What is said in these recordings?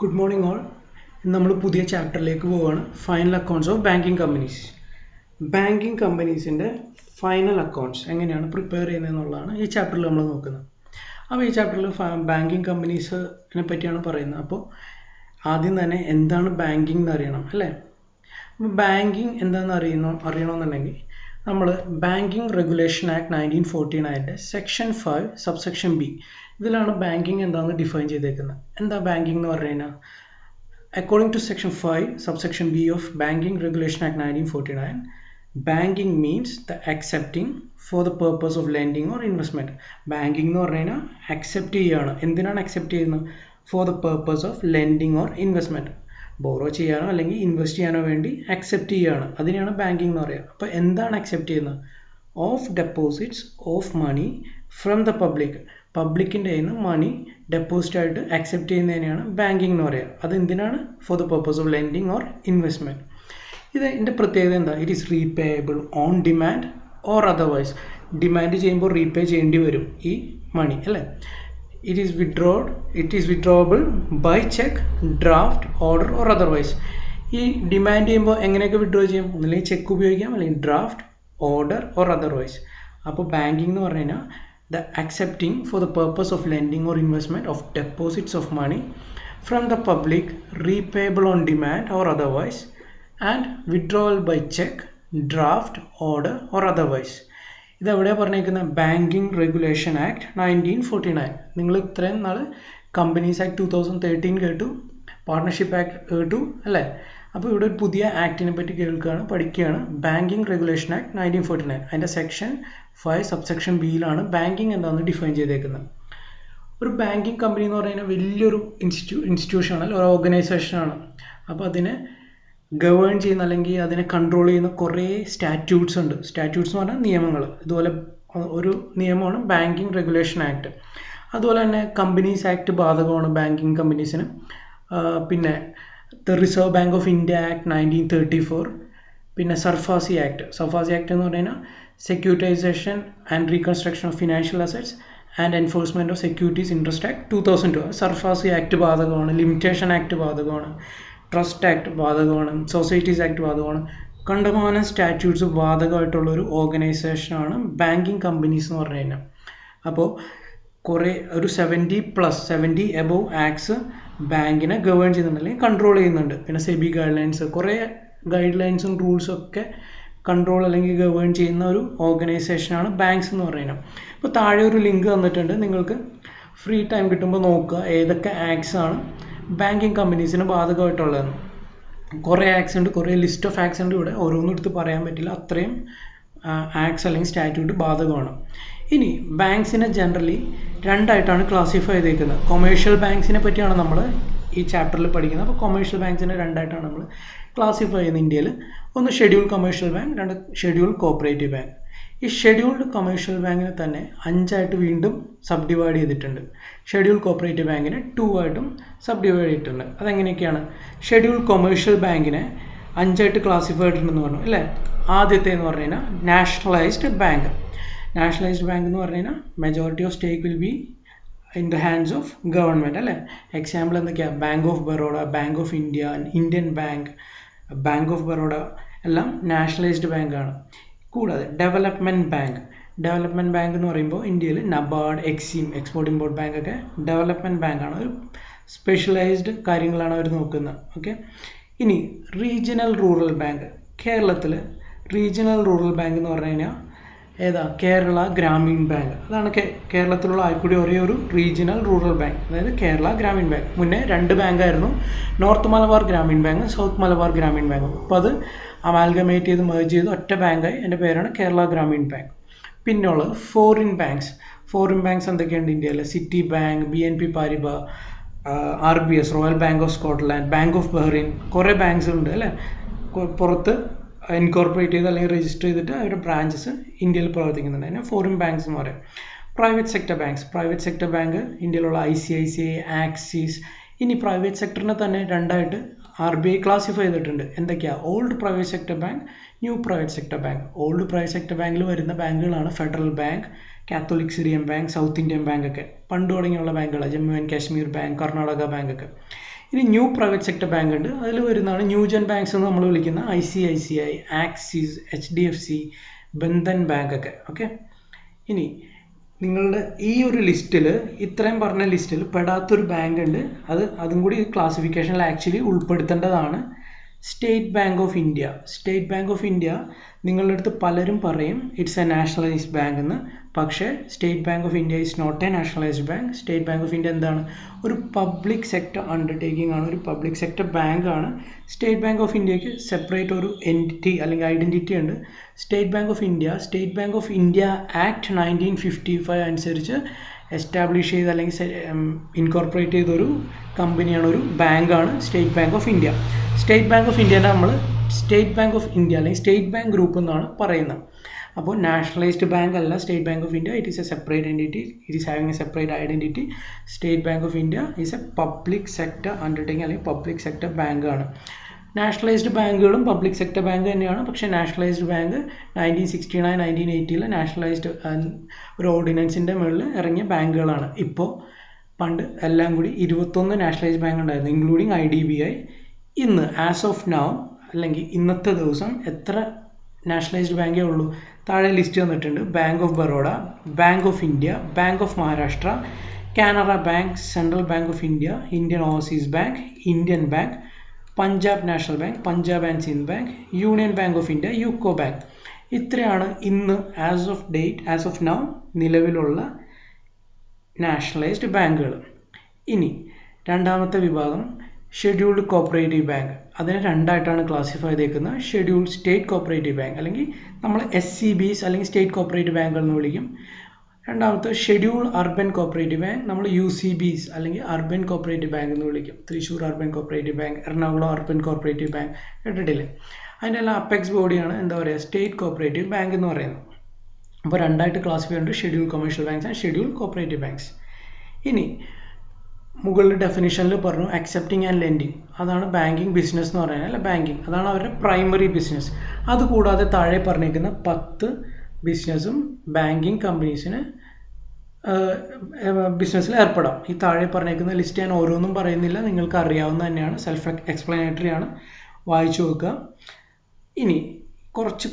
Good morning all. നമ്മൾ പുതിയ ചാപ്റ്ററിലേക്ക് പോവാണ്. Final accounts of banking companies. Banking കമ്പനീസിൻ്റെ ഫൈനൽ അക്കൗണ്ട്സ് എങ്ങനെയാണ് പ്രിപ്പയർ ചെയ്യുന്നതെന്നുള്ളതാണ് ഈ ചാപ്റ്ററിൽ നമ്മൾ നോക്കുന്നത്. അപ്പോൾ ഈ ചാപ്റ്ററിൽ ബാങ്കിങ് കമ്പനീസിനെ പറ്റിയാണ് പറയുന്നത്. അപ്പോൾ ആദ്യം തന്നെ എന്താണ് ബാങ്കിങ് എന്ന് അറിയണം അല്ലേ. അപ്പോൾ ബാങ്കിങ് എന്താണെന്ന് അറിയണമെന്നുണ്ടെങ്കിൽ നമ്മൾ banking regulation act 1949 section 5 subsection B ഇതിലാണ് ബാങ്കിങ് എന്താണെന്ന് ഡിഫൈൻ ചെയ്തേക്കുന്നത്. എന്താ ബാങ്കിങ് എന്ന് പറഞ്ഞു കഴിഞ്ഞാൽ according to section 5 subsection b of banking regulation act 1949 banking means the accepting for the purpose of lending or investment. banking എന്ന് പറഞ്ഞു കഴിഞ്ഞാൽ അക്സെപ്റ്റ് ചെയ്യുകയാണ്. എന്തിനാണ് അക്സെപ്റ്റ് ചെയ്യുന്നത്? for the purpose of lending or investment. Borrow ചെയ്യാനോ അല്ലെങ്കിൽ invest ചെയ്യാനോ വേണ്ടി അക്സെപ്റ്റ് ചെയ്യുകയാണ്. അതിനെയാണ് ബാങ്കിങ് എന്ന് പറയുക. അപ്പോൾ എന്താണ് അക്സെപ്റ്റ് ചെയ്യുന്നത്? Of deposits of money from the public. പബ്ലിക്കിൻ്റെ കയ്യിൽ നിന്ന് മണി ഡെപ്പോസിറ്റ് ആയിട്ട് അക്സെപ്റ്റ് ചെയ്യുന്നതിനെയാണ് ബാങ്കിങ് എന്ന് പറയുക. അതെന്തിനാണ്? For the purpose of lending or investment. ഇതിൻ്റെ പ്രത്യേകത എന്താ? It is repayable on demand or otherwise. Demand ചെയ്യുമ്പോൾ റീപേ ചെയ്യേണ്ടി വരും ഈ മണി അല്ലേ. It is withdrawable by cheque, draft, order or otherwise. ഈ ഡിമാൻഡ് ചെയ്യുമ്പോൾ എങ്ങനെയൊക്കെ വിഡ്രോ ചെയ്യാം? ഒന്നില്ലെങ്കിൽ ചെക്ക് ഉപയോഗിക്കാം, അല്ലെങ്കിൽ ഡ്രാഫ്റ്റ്, ഓർഡർ ഓർ അതർവൈസ്. അപ്പോൾ ബാങ്കിങ് എന്ന് പറഞ്ഞു കഴിഞ്ഞാൽ the accepting for the purpose of lending or investment of deposits of money from the public, repayable on demand or otherwise, and withdrawal by check, draft, order or otherwise. ഇത് എവിടെയാണ് പറഞ്ഞിരിക്കുന്നത്? Banking regulation act 1949. നിങ്ങൾ ഇത്രയും നാൾ companies act 2013 കേട്ടു, partnership act കേട്ടു അല്ലേ. അപ്പോൾ ഇവിടെ ഒരു പുതിയ ആക്ടിനെ പറ്റി കേൾക്കുകയാണ്, പഠിക്കുകയാണ്. ബാങ്കിങ് റെഗുലേഷൻ ആക്ട് 1949 അതിൻ്റെ സെക്ഷൻ 5 സബ്സെക്ഷൻ ബിയിലാണ് ബാങ്കിങ് എന്താണെന്ന് ഡിഫൈൻ ചെയ്തേക്കുന്നത്. ഒരു ബാങ്കിങ് കമ്പനി എന്ന് പറയുന്നത് വലിയൊരു ഇൻസ്റ്റിറ്റ്യൂഷനാണ്, അല്ലെങ്കിൽ ഒരു ഓർഗനൈസേഷനാണ്. അപ്പോൾ അതിനെ ഗവേൺ ചെയ്യുന്ന അല്ലെങ്കിൽ അതിനെ കൺട്രോൾ ചെയ്യുന്ന കുറേ സ്റ്റാറ്റ്യൂട്ട്സ് ഉണ്ട്. സ്റ്റാറ്റ്യൂട്ട്സ് എന്ന് പറഞ്ഞാൽ നിയമങ്ങൾ. ഇതുപോലെ ഒരു നിയമമാണ് ബാങ്കിങ് റെഗുലേഷൻ ആക്ട്. അതുപോലെ തന്നെ കമ്പനീസ് ആക്ട് ബാധകമാണ് ബാങ്കിങ് കമ്പനീസിന്. പിന്നെ the reserve bank of India act 1934, പിന്നെ സർഫാസി ആക്ട്. സർഫാസി ആക്ട് എന്ന് പറഞ്ഞാൽ securitisation and reconstruction of financial assets and enforcement of securities interest act 2002. SARFAESI act ബാധകമാണ്. ലിമിറ്റേഷൻ ആക്ട് ബാധകമാണ്. Trust act ബാധകമാണ്. Societies act ബാധകമാണ്. കണ്ടമാനം statutes ബാധകമായിട്ടുള്ളൊരു ഓർഗനൈസേഷനാണ് banking companies എന്ന് പറഞ്ഞു കഴിഞ്ഞാൽ. അപ്പോൾ കുറേ ഒരു 70 എബോവ് ആക്ട്സ് ബാങ്കിനെ ഗവേൺ ചെയ്യുന്നുണ്ട് അല്ലെങ്കിൽ കൺട്രോൾ ചെയ്യുന്നുണ്ട്. പിന്നെ സെബി ഗൈഡ് ലൈൻസ്, കുറേ ഗൈഡ് ലൈൻസും റൂൾസും ഒക്കെ കൺട്രോൾ അല്ലെങ്കിൽ ഗവേൺ ചെയ്യുന്ന ഒരു ഓർഗനൈസേഷനാണ് ബാങ്ക്സ് എന്ന് പറയുന്നത്. ഇപ്പോൾ താഴെ ഒരു ലിങ്ക് തന്നിട്ടുണ്ട്, നിങ്ങൾക്ക് ഫ്രീ ടൈം കിട്ടുമ്പോൾ നോക്കുക ഏതൊക്കെ ആക്ട്സ് ആണ് ബാങ്കിങ് കമ്പനീസിന് ബാധകമായിട്ടുള്ളതെന്ന്. കുറേ ആക്ട്സ് ഉണ്ട്, കുറേ ലിസ്റ്റ് ഓഫ് ആക്ട്സ് ഉണ്ട്. ഇവിടെ ഓരോന്നും എടുത്ത് പറയാൻ പറ്റില്ല, അത്രയും ആക്ട്സ് അല്ലെങ്കിൽ സ്റ്റാറ്റ്യൂട്ട് ബാധകമാണ്. ഇനി ബാങ്ക്സിനെ ജനറലി രണ്ടായിട്ടാണ് ക്ലാസിഫൈ ചെയ്തേക്കുന്നത്. കൊമേഴ്ഷ്യൽ ബാങ്ക്സിനെ പറ്റിയാണ് നമ്മൾ ഈ ചാപ്റ്ററിൽ പഠിക്കുന്നത്. അപ്പോൾ കൊമേഴ്ഷ്യൽ ബാങ്ക്സിനെ രണ്ടായിട്ടാണ് നമ്മൾ ക്ലാസിഫൈ ചെയ്യുന്നത് ഇന്ത്യയിൽ. ഒന്ന് ഷെഡ്യൂൾ കൊമേഴ്ഷ്യൽ ബാങ്ക്, രണ്ട് ഷെഡ്യൂൾ കോപ്പറേറ്റീവ് ബാങ്ക്. ഈ ഷെഡ്യൂൾഡ് കൊമേഴ്ഷ്യൽ ബാങ്കിനെ തന്നെ 5 വീണ്ടും സബ് ഡിവൈഡ് ചെയ്തിട്ടുണ്ട്. ഷെഡ്യൂൾ കോപ്പറേറ്റീവ് ബാങ്കിനെ 2 ആയിട്ടും സബ് ഡിവൈഡ് ചെയ്തിട്ടുണ്ട്. അതെങ്ങനെയൊക്കെയാണ്? ഷെഡ്യൂൾ കൊമേഴ്ഷ്യൽ ബാങ്കിനെ 5 ക്ലാസിഫൈ ചെയ്തിട്ടുണ്ടെന്ന് പറഞ്ഞു അല്ലേ. ആദ്യത്തെ എന്ന് പറഞ്ഞു കഴിഞ്ഞാൽ നാഷണലൈസ്ഡ് ബാങ്ക്. നാഷണലൈസ്ഡ് ബാങ്ക് എന്ന് പറഞ്ഞു കഴിഞ്ഞാൽ majority of stake will be in the hands of government അല്ലേ. എക്സാമ്പിൾ എന്തൊക്കെയാണ്? Bank of Baroda, bank of India, Indian bank, bank of Baroda എല്ലാം നാഷണലൈസ്ഡ് ബാങ്കാണ്. കൂടാതെ ഡെവലപ്മെൻറ്റ് ബാങ്ക് എന്ന് പറയുമ്പോൾ ഇന്ത്യയിൽ NABARD, EXIM, export import bank ഒക്കെ ഡെവലപ്മെൻറ്റ് ബാങ്കാണ്. ഒരു സ്പെഷ്യലൈസ്ഡ് കാര്യങ്ങളാണ് അവർ നോക്കുന്നത്. ഓക്കെ. ഇനി റീജിയണൽ റൂറൽ ബാങ്ക്. കേരളത്തിൽ റീജിയണൽ റൂറൽ ബാങ്ക് എന്ന് പറഞ്ഞു കഴിഞ്ഞാൽ ഏതാ? കേരള ഗ്രാമീൺ ബാങ്ക്. അതാണ് കേരളത്തിലുള്ള ആയിക്കൂടി ഒരേ ഒരു റീജിയണൽ റൂറൽ ബാങ്ക്, അതായത് കേരള ഗ്രാമീൺ ബാങ്ക്. മുന്നേ 2 ബാങ്കായിരുന്നു, North Malabar Gramin Bank, South Malabar Gramin Bank. അപ്പോൾ അത് അമാൽഗമേറ്റ് ചെയ്ത് മെർജ് ചെയ്ത് ഒറ്റ ബാങ്കായി. എൻ്റെ പേരാണ് കേരള ഗ്രാമീൺ ബാങ്ക്. പിന്നുള്ളത് ഫോറിൻ ബാങ്ക്സ്. ഫോറിൻ ബാങ്ക്സ് എന്തൊക്കെയുണ്ട് ഇന്ത്യയിൽ? City bank, BNP പാരിബ, RBS, royal bank of Scotland, bank of Bahrain, കുറേ ബാങ്ക്സ് ഉണ്ട് അല്ലേ. പുറത്ത് ഇൻകോർപ്പറേറ്റ് ചെയ്ത് അല്ലെങ്കിൽ രജിസ്റ്റർ ചെയ്തിട്ട് അവരുടെ ബ്രാഞ്ചസ് ഇന്ത്യയിൽ പ്രവർത്തിക്കുന്നുണ്ട്. അതിനെ ഫോറിൻ ബാങ്ക്സ് എന്ന് പറയും. പ്രൈവറ്റ് സെക്ടർ ബാങ്ക് ഇന്ത്യയിലുള്ള ICICI, ആക്സിസ്. ഇനി പ്രൈവറ്റ് സെക്ടറിനെ തന്നെ 2ആയിട്ട് RBI ക്ലാസിഫൈ ചെയ്തിട്ടുണ്ട്. എന്തൊക്കെയാണ്? Old private sector bank, new private sector bank. Old private sector ബാങ്കിൽ വരുന്ന ബാങ്കുകളാണ് Federal Bank, Catholic Syrian Bank, South Indian Bank ഒക്കെ പണ്ട് തുടങ്ങിയുള്ള ബാങ്കുകളാണ്. Jammu and Kashmir Bank, Karnataka Bank ഒക്കെ. ഇനി ന്യൂ പ്രൈവറ്റ് സെക്ടർ ബാങ്ക് ഉണ്ട്. അതിൽ വരുന്നതാണ് ന്യൂജൻ ബാങ്ക്സ് എന്ന് നമ്മൾ വിളിക്കുന്ന ICICI, axis, HDFC, Bandhan bank ഒക്കെ. ഓക്കെ, ഇനി നിങ്ങളുടെ ഈ ഒരു ലിസ്റ്റിൽ, ഇത്രയും പറഞ്ഞ ലിസ്റ്റിൽ പെടാത്തൊരു ബാങ്ക് ഉണ്ട്. അതും കൂടി ക്ലാസിഫിക്കേഷനിൽ ആക്ച്വലി ഉൾപ്പെടുത്തേണ്ടതാണ്. State bank of India. State bank of India നിങ്ങളുടെ അടുത്ത് പലരും പറയും ഇറ്റ്സ് എ നാഷണലൈസ്ഡ് ബാങ്ക് എന്ന്. പക്ഷേ state bank of India is not a nationalised bank. State bank of India എന്താണ്? ഒരു പബ്ലിക് സെക്ടർ അണ്ടർടേക്കിംഗ് ആണ്, ഒരു പബ്ലിക് സെക്ടർ ബാങ്ക് ആണ്. സ്റ്റേറ്റ് ബാങ്ക് ഓഫ് ഇന്ത്യക്ക് സെപ്പറേറ്റ് ഒരു എൻറ്റിറ്റി അല്ലെങ്കിൽ ഐഡൻറ്റിറ്റി ഉണ്ട്. State bank of India act 1955 അനുസരിച്ച് എസ്റ്റാബ്ലിഷ് ചെയ്ത് അല്ലെങ്കിൽ ഇൻകോർപ്പറേറ്റ് ചെയ്തൊരു കമ്പനിയാണ്, ഒരു ബാങ്കാണ് State bank of India. State bank of ഇന്ത്യനെ നമ്മൾ സ്റ്റേറ്റ് ബാങ്ക് ഓഫ് ഇന്ത്യ അല്ലെങ്കിൽ സ്റ്റേറ്റ് ബാങ്ക് ഗ്രൂപ്പ് എന്നാണ് പറയുന്നത്. അപ്പോൾ നാഷണലൈസ്ഡ് ബാങ്ക് അല്ല State bank of India. It is a separate entity, it is having a separate identity. State bank of India is a public sector undertaking അല്ലെങ്കിൽ public sector bank ആണ്. നാഷണലൈസ്ഡ് ബാങ്കുകളും public sector bank തന്നെയാണ്. പക്ഷേ nationalised bank 1969, 1980 nationalised ഒരു ഓർഡിനൻസിൻ്റെ മുകളിൽ ഇറങ്ങിയ ബാങ്കുകളാണ്. ഇപ്പോൾ പണ്ട് എല്ലാം കൂടി 21 നാഷണലൈസ്ഡ് ബാങ്ക് ഉണ്ടായിരുന്നു, ഇൻക്ലൂഡിങ് IDBI. ഇന്ന് ആസ് ഓഫ് നൗ അല്ലെങ്കിൽ ഇന്നത്തെ ദിവസം എത്ര നാഷണലൈസ്ഡ് ബാങ്കേ ഉള്ളൂ? താഴെ ലിസ്റ്റ് വന്നിട്ടുണ്ട്. Bank of Baroda, bank of India, bank of Maharashtra, Canara bank, central bank of India, Indian overseas bank, Indian bank, Punjab national bank, Punjab and Sindh bank, union bank of India, UCO bank. ഇത്രയാണ് ഇന്ന് as of now നിലവിലുള്ള nationalised ബാങ്കുകൾ. ഇനി രണ്ടാമത്തെ വിഭാഗം scheduled cooperative bank. അതിനെ രണ്ടായിട്ടാണ് classify ചെയ്തേക്കുന്നത്. Scheduled state cooperative bank അല്ലെങ്കിൽ നമ്മൾ SCBs അല്ലെങ്കിൽ സ്റ്റേറ്റ് കോപ്പറേറ്റീവ് ബാങ്കുകൾ എന്ന് വിളിക്കും. രണ്ടാമത്തെ ഷെഡ്യൂൾ അർബൻ കോപ്പറേറ്റീവ് ബാങ്ക്, നമ്മൾ UCBs അല്ലെങ്കിൽ അർബൻ കോപ്പറേറ്റീവ് ബാങ്ക് എന്ന് വിളിക്കും. Thrissur urban cooperative bank, Ernakulam urban cooperative bank കേട്ടിട്ടില്ലേ? അതിൻ്റെ എല്ലാം അപ്പെക്സ് ബോഡിയാണ് എന്താ പറയുക, സ്റ്റേറ്റ് കോപ്പറേറ്റീവ് ബാങ്ക് എന്ന് പറയുന്നത്. അപ്പോൾ രണ്ടായിട്ട് ക്ലാസിഫൈ ഉണ്ട്, schedule commercial banks and schedule cooperative banks. ഇനി മുകളിൽ ഡെഫിനിഷനിൽ പറഞ്ഞു അക്സെപ്റ്റിംഗ് ആൻഡ് ലെൻഡിങ്, അതാണ് ബാങ്കിങ് ബിസിനസ് എന്ന് പറയുന്നത്. അല്ല, ബാങ്കിങ് അതാണ് അവരുടെ പ്രൈമറി ബിസിനസ്. അതുകൂടാതെ താഴെ പറഞ്ഞിരിക്കുന്ന 10 ബിസിനസ്സും ബാങ്കിങ് കമ്പനീസിന് ബിസിനസ്സിൽ ഏർപ്പെടാം. ഈ താഴെ പറഞ്ഞിരിക്കുന്ന ലിസ്റ്റ് ഞാൻ ഓരോന്നും പറയുന്നില്ല, നിങ്ങൾക്ക് അറിയാവുന്ന തന്നെയാണ്, സെൽഫ് എക്സ്പ്ലനേറ്ററി ആണ്, വായിച്ചു നോക്കുക. ഇനി കുറച്ച്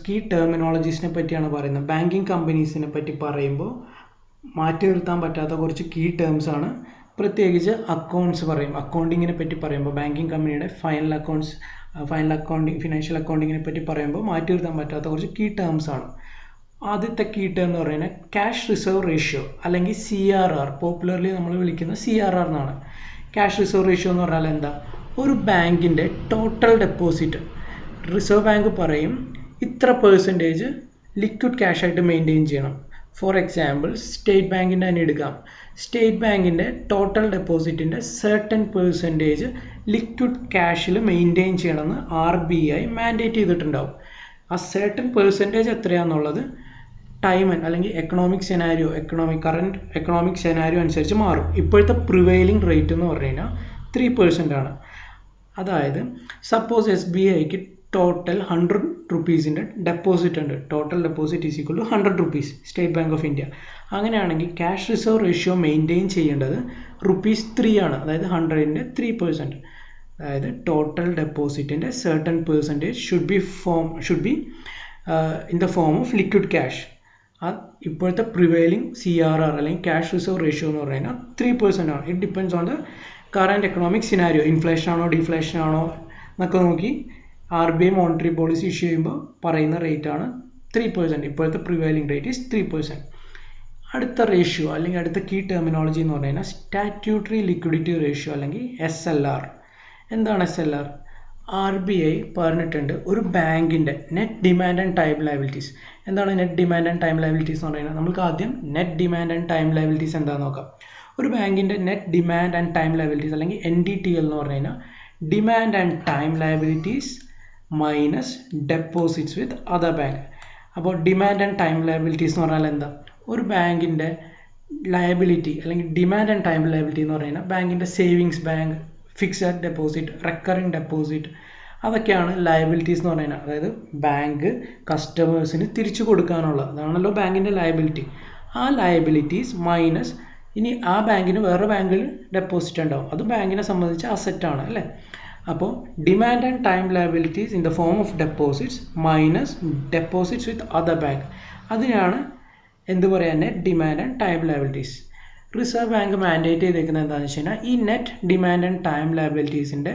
കീ ടെർമിനോളജീസിനെ പറ്റിയാണ് പറയുന്നത്. ബാങ്കിങ് കമ്പനീസിനെ പറ്റി പറയുമ്പോൾ മാറ്റി നിർത്താൻ പറ്റാത്ത കുറച്ച് കീ ടേംസ് ആണ്. പ്രത്യേകിച്ച് അക്കൗണ്ട്സ് പറയും, അക്കൗണ്ടിങ്ങിനെ പറ്റി പറയുമ്പോൾ ബാങ്കിങ് കമ്പനിയുടെ ഫൈനൽ അക്കൗണ്ടിങ്, ഫിനാൻഷ്യൽ അക്കൗണ്ടിങ്ങിനെ പറ്റി പറയുമ്പോൾ മാറ്റി നിർത്താൻ പറ്റാത്ത കുറച്ച് കീ ടേംസ് ആണ്. ആദ്യത്തെ കീ ടേം എന്ന് പറയുന്നത് ക്യാഷ് റിസർവ് റേഷ്യോ അല്ലെങ്കിൽ CRR, പോപ്പുലർലി നമ്മൾ വിളിക്കുന്ന CRR എന്നാണ്. ക്യാഷ് റിസർവ് റേഷ്യോ എന്ന് പറഞ്ഞാൽ എന്താ? ഒരു ബാങ്കിൻ്റെ ടോട്ടൽ ഡെപ്പോസിറ്റ് റിസർവ് ബാങ്ക് പറയും ഇത്ര % ലിക്വിഡ് ക്യാഷ് ആയിട്ട് മെയിൻറ്റെയിൻ ചെയ്യണം. ഫോർ എക്സാമ്പിൾ സ്റ്റേറ്റ് ബാങ്കിൻ്റെ തന്നെ എടുക്കാം. സ്റ്റേറ്റ് ബാങ്കിൻ്റെ ടോട്ടൽ ഡെപ്പോസിറ്റിൻ്റെ സർട്ടൻ % ലിക്വിഡ് ക്യാഷിൽ മെയിൻറ്റെയിൻ ചെയ്യണമെന്ന് RBI മാൻഡേറ്റ് ചെയ്തിട്ടുണ്ടാവും. ആ സർട്ടൻ % എത്രയാണെന്നുള്ളത് ടൈം അല്ലെങ്കിൽ കറണ്ട് എക്കണോമിക് സെനാരിയോ അനുസരിച്ച് മാറും. ഇപ്പോഴത്തെ പ്രിവെയിലിംഗ് റേറ്റ് എന്ന് പറഞ്ഞു കഴിഞ്ഞാൽ 3% ആണ്. അതായത് സപ്പോസ് SBIക്ക് ടോട്ടൽ 100 rupeesൻ്റെ ഡെപ്പോസിറ്റ് ഉണ്ട്. Total deposit is equal to 100 rupees state bank of India. അങ്ങനെയാണെങ്കിൽ ക്യാഷ് റിസർവ് റേഷ്യോ മെയിൻറ്റെയിൻ ചെയ്യേണ്ടത് ₹3 ആണ്. അതായത് 100ൻ്റെ 3%. അതായത് ടോട്ടൽ ഡെപ്പോസിറ്റിൻ്റെ certain % should be in the form of liquid cash. ഇപ്പോഴത്തെ പ്രിവെയിലിംഗ് CRR അല്ലെങ്കിൽ ക്യാഷ് റിസർവ് റേഷ്യോ എന്ന് പറയുന്നത് 3% ആണ്. It depends on the current economic scenario, inflation ആണോ ഡിഫ്ലേഷൻ ആണോ എന്നൊക്കെ നോക്കി RBI മോണിറ്ററി പോളിസി ഇഷ്യൂ ചെയ്യുമ്പോൾ പറയുന്ന റേറ്റ് ആണ് 3%. ഇപ്പോഴത്തെ പ്രിവെയിലിംഗ് റേറ്റ് ഈസ് 3%. അടുത്ത റേഷ്യോ അല്ലെങ്കിൽ അടുത്ത കീ ടെർമിനോളജി എന്ന് പറഞ്ഞു കഴിഞ്ഞാൽ സ്റ്റാറ്റ്യൂട്ടറി ലിക്വിഡിറ്റി റേഷ്യോ അല്ലെങ്കിൽ SLR. എന്താണ് SLR? RBI പറഞ്ഞിട്ടുണ്ട് ഒരു ബാങ്കിൻ്റെ net demand and time liabilities. എന്താണ് net demand and time liabilities എന്ന് പറയുന്നത്? നമുക്ക് ആദ്യം net demand and time liabilities എന്താണെന്ന് നോക്കാം. ഒരു ബാങ്കിൻ്റെ net demand and time liabilities അല്ലെങ്കിൽ NDTL എന്ന് പറഞ്ഞു കഴിഞ്ഞാൽ demand and time liabilities minus deposits with other bank. അപ്പോൾ ഡിമാൻഡ് ആൻഡ് ടൈം ലയബിലിറ്റീസ് എന്ന് പറഞ്ഞാൽ എന്താ? ഒരു ബാങ്കിൻ്റെ ലയബിലിറ്റി അല്ലെങ്കിൽ ഡിമാൻഡ് ആൻഡ് ടൈം ലയബിലിറ്റി എന്ന് പറയുന്നത് ബാങ്കിൻ്റെ savings bank, fixed deposit, recurring deposit, അതൊക്കെയാണ് ലയബിലിറ്റീസ് എന്ന് പറയുന്നത്. അതായത് ബാങ്ക് കസ്റ്റമേഴ്സിന് തിരിച്ചു കൊടുക്കാനുള്ള, അതാണല്ലോ ബാങ്കിൻ്റെ ലയബിലിറ്റി. ആ ലയബിലിറ്റീസ് മൈനസ് ഇനി ആ ബാങ്കിന് വേറെ ബാങ്കിൽ ഡെപ്പോസിറ്റ് ഉണ്ടാവും, അത് ബാങ്കിനെ സംബന്ധിച്ച അസറ്റാണ് അല്ലേ. അപ്പോൾ demand and time liabilities in the form of deposits minus deposits with other bank, അതിനാണ് എന്ത് പറയുക, net demand and time liabilities. Reserve bank mandate ചെയ്തേക്കുന്നത് എന്താണെന്ന് വെച്ച് കഴിഞ്ഞാൽ ഈ നെറ്റ് ഡിമാൻഡ് ആൻഡ് ടൈം ലയബിലിറ്റീസിൻ്റെ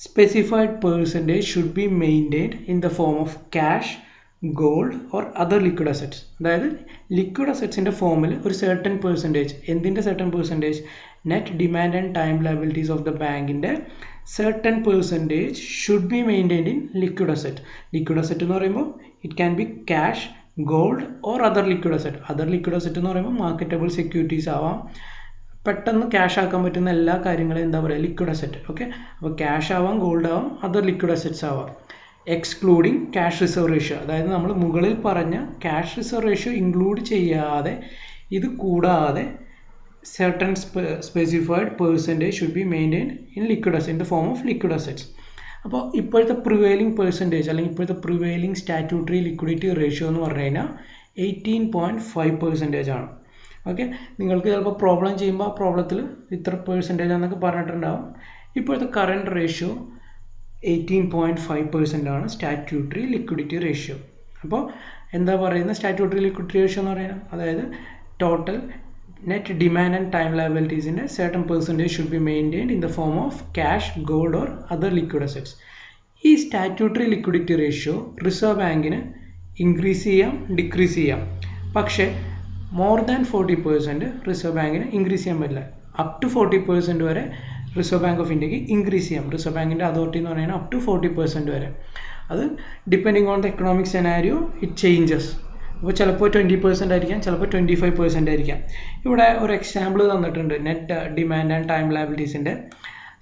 specified percentage should be maintained in the form of cash, gold or other liquid assets. അതായത് ലിക്വിഡ് അസറ്റ്സിൻ്റെ ഫോമിൽ ഒരു സർട്ടൻ പെർസെൻറ്റേജ്, എന്തിൻ്റെ certain percentage, net demand and time liabilities of the ബാങ്കിൻ്റെ certain percentage should be maintained in liquid asset. Liquid asset എന്ന് പറയുമ്പോൾ it can be cash, gold or other liquid asset. Other liquid asset എന്ന് പറയുമ്പോൾ marketable securities ആവാം, പെട്ടെന്ന് cash ആക്കാൻ പറ്റുന്ന എല്ലാ കാര്യങ്ങളും എന്താ പറയുക, ലിക്വിഡ് അസറ്റ്. ഓക്കെ, അപ്പോൾ ക്യാഷ് ആവാം, ഗോൾഡ് ആവാം, അതർ ലിക്വിഡ് അസറ്റ്സ് ആവാം. എക്സ്ക്ലൂഡിങ് ക്യാഷ് റിസർവ് റേഷ്യോ, അതായത് നമ്മൾ മുകളിൽ പറഞ്ഞ ക്യാഷ് റിസർവ് റേഷ്യോ ഇൻക്ലൂഡ് ചെയ്യാതെ, ഇത് കൂടാതെ certain specified percentage should be maintained in liquid assets in the form of liquid assets. അപ്പോൾ ഇപ്പോഴത്തെ പ്രിവെയിലിംഗ് പെർസെൻറ്റേജ് അല്ലെങ്കിൽ ഇപ്പോഴത്തെ പ്രിവെയിലിംഗ് സ്റ്റാറ്റ്യൂട്ടറി ലിക്വിഡിറ്റി റേഷ്യോ എന്ന് പറഞ്ഞു കഴിഞ്ഞാൽ 18.5% ആണ്. ഓക്കെ, നിങ്ങൾക്ക് ചിലപ്പോൾ പ്രോബ്ലം ചെയ്യുമ്പോൾ ആ പ്രോബ്ലത്തിൽ ഇത്ര പെർസെൻറ്റേജ് ആണെന്നൊക്കെ പറഞ്ഞിട്ടുണ്ടാവും. ഇപ്പോഴത്തെ കറണ്ട് റേഷ്യോ 18.5% ആണ് സ്റ്റാറ്റ്യൂട്ടറി ലിക്വിഡിറ്റി റേഷ്യോ. അപ്പോൾ എന്താ പറയുന്നത്, സ്റ്റാറ്റ്യൂട്ടറി ലിക്വിഡിറ്റി റേഷ്യോ എന്ന് പറയുന്നത് അതായത് total net demand and time liabilities in a certain percentage should be maintained in the form of cash, gold or other liquid assets. ഈ statutory liquidity ratio reserve ബാങ്കിന് increase ചെയ്യാം, decrease ചെയ്യാം. പക്ഷേ more than 40% reserve ബാങ്കിന് increase ചെയ്യാൻ പറ്റില്ല. Up to 40% വരെ reserve bank of ഇന്ത്യക്ക് ഇൻക്രീസ് ചെയ്യാം. റിസർവ് ബാങ്കിൻ്റെ അതോറിറ്റി എന്ന് പറയുന്നത് അപ് ടു 40% വരെ. അത് depending on the economic scenario it changes. അപ്പോൾ ചിലപ്പോൾ 20% ആയിരിക്കാം, ചിലപ്പോൾ 25% ആയിരിക്കാം. ഇവിടെ ഒരു എക്സാമ്പിൾ തന്നിട്ടുണ്ട് നെറ്റ് ഡിമാൻഡ് ആൻഡ് ടൈം ലയബിലിറ്റീസിൻ്റെ.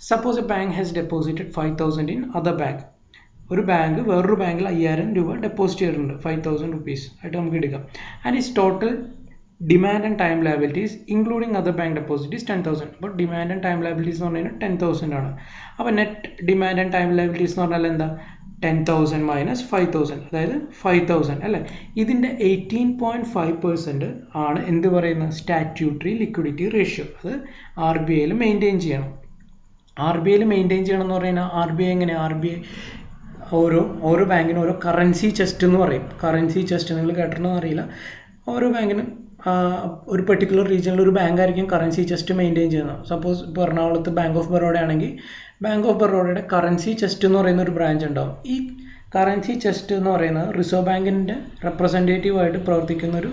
Suppose a bank has deposited 5,000 in other bank. ഒരു ബാങ്ക് വേറൊരു ബാങ്കിൽ 5,000 രൂപ ഡെപ്പോസിറ്റ് ചെയ്തിട്ടുണ്ട്, 5,000 rupees ആയിട്ട് നമുക്ക് എടുക്കാം. And is total demand and time liabilities including other bank deposit is 10,000. അപ്പോൾ ഡിമാൻഡ് ആൻഡ് ടൈം ലയബിലിറ്റീസ് എന്ന് പറഞ്ഞാൽ 10,000 ആണ്. അപ്പോൾ net demand and time liabilities എന്ന് പറഞ്ഞാൽ എന്താ, 10,000 മൈനസ് 5,000, അതായത് 5,000 അല്ലേ. ഇതിൻ്റെ 18.5% ആണ് എന്ത് പറയുന്നത്, സ്റ്റാറ്റ്യൂട്ടറി ലിക്വിഡിറ്റി റേഷ്യോ. അത് RBI മെയിൻറ്റെയിൻ ചെയ്യണം. RBI മെയിൻറ്റെയിൻ ചെയ്യണം എന്ന് പറയുന്നത് RBI എങ്ങനെ, RBI ഓരോ ബാങ്കിനും ഓരോ കറൻസി ചെസ്റ്റ് എന്ന് പറയും. കറൻസി ചെസ്റ്റ് നിങ്ങൾ കേട്ടിട്ടുണ്ടോ അറിയില്ല. ഓരോ ബാങ്കിനും ഒരു പെർട്ടിക്കുലർ റീജിയനിൽ ഒരു ബാങ്ക് ആയിരിക്കും കറൻസി ചെസ്റ്റ് മെയിൻറ്റെയിൻ ചെയ്യുന്നത്. സപ്പോസ് ഇപ്പോൾ എറണാകുളത്ത് ബാങ്ക് ഓഫ് ബറോഡ ആണെങ്കിൽ ബാങ്ക് ഓഫ് ബറോഡയുടെ കറൻസി ചെസ്റ്റ് എന്ന് പറയുന്ന ഒരു ബ്രാഞ്ച് ഉണ്ടാവും. ഈ കറൻസി ചെസ്റ്റ് എന്ന് പറയുന്നത് റിസർവ് ബാങ്കിൻ്റെ റെപ്രസെൻറ്റേറ്റീവായിട്ട് പ്രവർത്തിക്കുന്ന ഒരു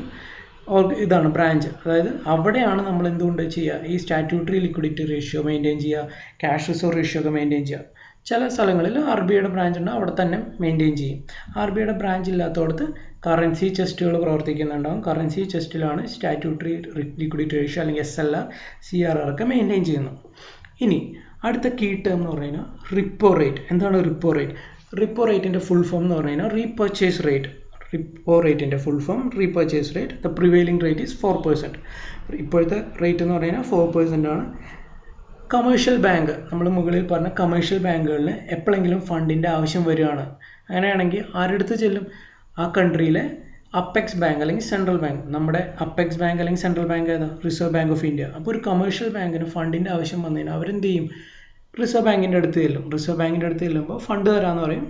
ഇതാണ് ബ്രാഞ്ച്. അതായത് അവിടെയാണ് നമ്മൾ എന്തുകൊണ്ട് ചെയ്യുക, ഈ സ്റ്റാറ്റ്യൂട്ടറി ലിക്വിഡിറ്റി റേഷ്യോ മെയിൻറ്റെയിൻ ചെയ്യുക, ക്യാഷ് റിസർവ് റേഷ്യോ ഒക്കെ മെയിൻറ്റെയിൻ ചെയ്യുക. ചില സ്ഥലങ്ങളിൽ RBIയുടെ ബ്രാഞ്ച് ഉണ്ട്, അവിടെ തന്നെ മെയിൻറ്റെയിൻ ചെയ്യും. RBIയുടെ ബ്രാഞ്ച് ഇല്ലാത്തടത്ത് കറൻസി ചെസ്റ്റുകൾ പ്രവർത്തിക്കുന്നുണ്ടാവും. കറൻസി ചെസ്റ്റിലാണ് സ്റ്റാറ്റ്യൂട്ടറി ലിക്വിഡിറ്റി റേഷ്യോ അല്ലെങ്കിൽ SLR, CRR ഒക്കെ മെയിൻറ്റെയിൻ ചെയ്യുന്നത്. ഇനി അടുത്ത കീ ടേം എന്ന് പറയുന്നത് റിപ്പോ റേറ്റ്. എന്താണ് റിപ്പോ റേറ്റ്? റിപ്പോ റേറ്റിൻ്റെ ഫുൾ ഫോം എന്ന് പറഞ്ഞു കഴിഞ്ഞാൽ റീപർച്ചേസ് റേറ്റ്. റിപ്പോ റേറ്റിൻ്റെ full form repurchase rate. The prevailing rate is 4%. ഇപ്പോഴത്തെ റേറ്റ് എന്ന് പറയുന്നത് 4% ആണ്. കമേഴ്ഷ്യൽ ബാങ്ക്, നമ്മൾ മുകളിൽ പറഞ്ഞ കമേഴ്ഷ്യൽ ബാങ്കുകളിൽ എപ്പോഴെങ്കിലും ഫണ്ടിൻ്റെ ആവശ്യം വരികയാണ്, അങ്ങനെയാണെങ്കിൽ ആരെടുത്ത് ചെല്ലും, ആ കൺട്രിയിലെ അപ്പെക്സ് ബാങ്ക് അല്ലെങ്കിൽ സെൻട്രൽ ബാങ്ക്. നമ്മുടെ അപ്പെക്സ് ബാങ്ക് അല്ലെങ്കിൽ സെൻട്രൽ ബാങ്ക് ഏതാ, റിസർവ് ബാങ്ക് ഓഫ് ഇന്ത്യ. അപ്പോൾ ഒരു കമേഴ്ഷ്യൽ ബാങ്കിന് ഫണ്ടിൻ്റെ ആവശ്യം വന്നു കഴിഞ്ഞാൽ അവരെന്ത് ചെയ്യും, റിസർവ് ബാങ്കിൻ്റെ അടുത്ത് ചെല്ലും. റിസർവ് ബാങ്കിൻ്റെ അടുത്ത് ചെല്ലുമ്പോൾ ഫണ്ട് തരാമെന്ന് പറയും,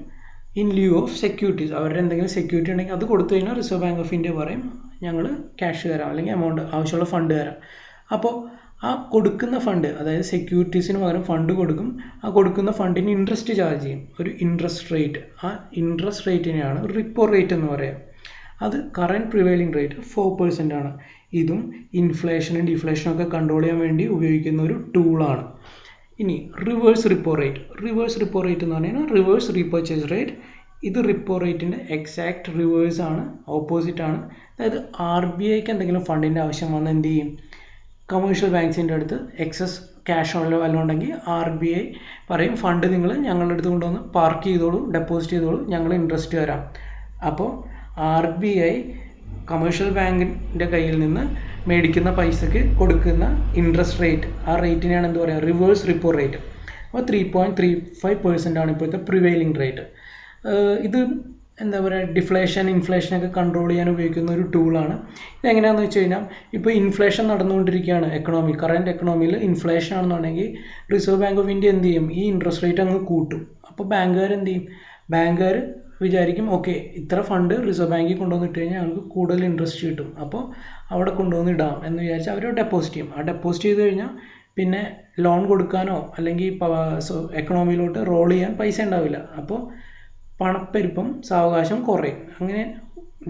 ഇൻ ലീവ് ഓഫ് സെക്യൂരിറ്റീസ്. അവരുടെ എന്തെങ്കിലും സെക്യൂരിറ്റി ഉണ്ടെങ്കിൽ അത് കൊടുത്തു കഴിഞ്ഞാൽ റിസർവ് ബാങ്ക് ഓഫ് ഇന്ത്യ പറയും ഞങ്ങൾ ക്യാഷ് തരാം അല്ലെങ്കിൽ എമൗണ്ട് ആവശ്യമുള്ള ഫണ്ട് തരാം. അപ്പോൾ ആ കൊടുക്കുന്ന ഫണ്ട്, അതായത് സെക്യൂരിറ്റീസിന് പകരം ഫണ്ട് കൊടുക്കും. ആ കൊടുക്കുന്ന ഫണ്ടിന് ഇൻട്രസ്റ്റ് ചാർജ് ചെയ്യും, ഒരു ഇൻട്രസ്റ്റ് റേറ്റ്. ആ ഇൻട്രസ്റ്റ് റേറ്റിനെയാണ് റിപ്പോ റേറ്റ് എന്ന് പറയുക. അത് കറൻറ്റ് പ്രിവെയിലിംഗ് റേറ്റ് 4% ആണ്. ഇതും ഇൻഫ്ലേഷനും ഡിഫ്ലേഷനും ഒക്കെ കൺട്രോൾ ചെയ്യാൻ വേണ്ടി ഉപയോഗിക്കുന്ന ഒരു ടൂളാണ്. ഇനി reverse repo rate. Reverse repo rate എന്ന് പറഞ്ഞാൽ റിവേഴ്സ് റീപർച്ചേസ് റേറ്റ്. ഇത് റിപ്പോ റേറ്റിൻ്റെ എക്സാക്ട് റിവേഴ്സ് ആണ്, ഓപ്പോസിറ്റ് ആണ്. അതായത് RBIക്ക് എന്തെങ്കിലും ഫണ്ടിൻ്റെ ആവശ്യം വന്ന് എന്ത് ചെയ്യും, കമേഴ്ഷ്യൽ ബാങ്ക്സിൻ്റെ അടുത്ത് എക്സസ് ക്യാഷ് വല്ലതും ഉണ്ടെങ്കിൽ RBI പറയും ഫണ്ട് നിങ്ങൾ ഞങ്ങളുടെ അടുത്ത് കൊണ്ടുവന്ന് പാർക്ക് ചെയ്തോളൂ, ഡെപ്പോസിറ്റ് ചെയ്തോളൂ, ഞങ്ങൾ ഇൻട്രസ്റ്റ് തരാം. അപ്പോൾ RBI കമേഴ്ഷ്യൽ ബാങ്കിൻ്റെ കയ്യിൽ നിന്ന് മേടിക്കുന്ന പൈസക്ക് കൊടുക്കുന്ന ഇൻട്രസ്റ്റ് റേറ്റ്, ആ റേറ്റിനെയാണ് എന്ത് പറയുക, റിവേഴ്സ് റിപ്പോ റേറ്റ്. അപ്പോൾ 3.35% ആണ് ഇപ്പോഴത്തെ പ്രിവെയിലിംഗ് റേറ്റ്. ഇത് എന്താ പറയുക, ഡിഫ്ലേഷൻ ഇൻഫ്ലേഷനൊക്കെ കൺട്രോൾ ചെയ്യാൻ ഉപയോഗിക്കുന്ന ഒരു ടൂളാണ്. ഇതെങ്ങനെയാണെന്ന് വെച്ച് കഴിഞ്ഞാൽ, ഇപ്പോൾ ഇൻഫ്ലേഷൻ നടന്നുകൊണ്ടിരിക്കുകയാണ് കറൻറ്റ് എക്കണോമിയിൽ ഇൻഫ്ലേഷൻ ആണെന്നുണ്ടെങ്കിൽ റിസർവ് ബാങ്ക് ഓഫ് ഇന്ത്യ എന്ത് ചെയ്യും, ഈ ഇൻട്രസ്റ്റ് റേറ്റ് അങ്ങ് കൂട്ടും. അപ്പോൾ ബാങ്കുകാർ എന്ത് ചെയ്യും, ബാങ്കുകാർ വിചാരിക്കും ഓക്കെ ഇത്ര ഫണ്ട് റിസർവ് ബാങ്കിൽ കൊണ്ടുവന്നിട്ട് കഴിഞ്ഞാൽ ഞങ്ങൾക്ക് കൂടുതൽ ഇൻട്രസ്റ്റ് കിട്ടും, അപ്പോൾ അവിടെ കൊണ്ടുവന്ന് ഇടാം എന്ന് വിചാരിച്ച് അവർ ഡെപ്പോസിറ്റ് ചെയ്യും. ആ ഡെപ്പോസിറ്റ് ചെയ്ത് കഴിഞ്ഞാൽ പിന്നെ ലോൺ കൊടുക്കാനോ അല്ലെങ്കിൽ എക്കണോമിയിലോട്ട് റോൾ ചെയ്യാൻ പൈസ ഉണ്ടാവില്ല. അപ്പോൾ പണപ്പെരുപ്പം സാവകാശം കുറയും. അങ്ങനെ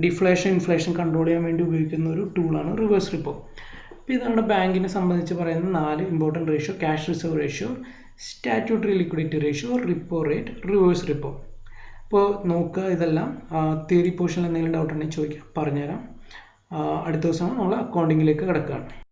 ഡിഫ്ലേഷൻ ഇൻഫ്ലേഷൻ കൺട്രോൾ ചെയ്യാൻ വേണ്ടി ഉപയോഗിക്കുന്ന ഒരു ടൂളാണ് റിവേഴ്സ് റിപ്പോ. അപ്പോൾ ഇതാണ് ബാങ്കിനെ സംബന്ധിച്ച് പറയുന്ന 4 important ratio: cash reserve ratio, statutory liquidity ratio, repo rate, reverse repo. അപ്പോൾ നോക്കുക ഇതെല്ലാം. തിയറി പോർഷനിൽ എന്തെങ്കിലും ഡൗട്ട് ഉണ്ടെങ്കിൽ ചോദിക്കാം, പറഞ്ഞുതരാം. അടുത്ത ദിവസം നമ്മൾ അക്കൗണ്ടിങ്ങിലേക്ക് കിടക്കുകയാണ്.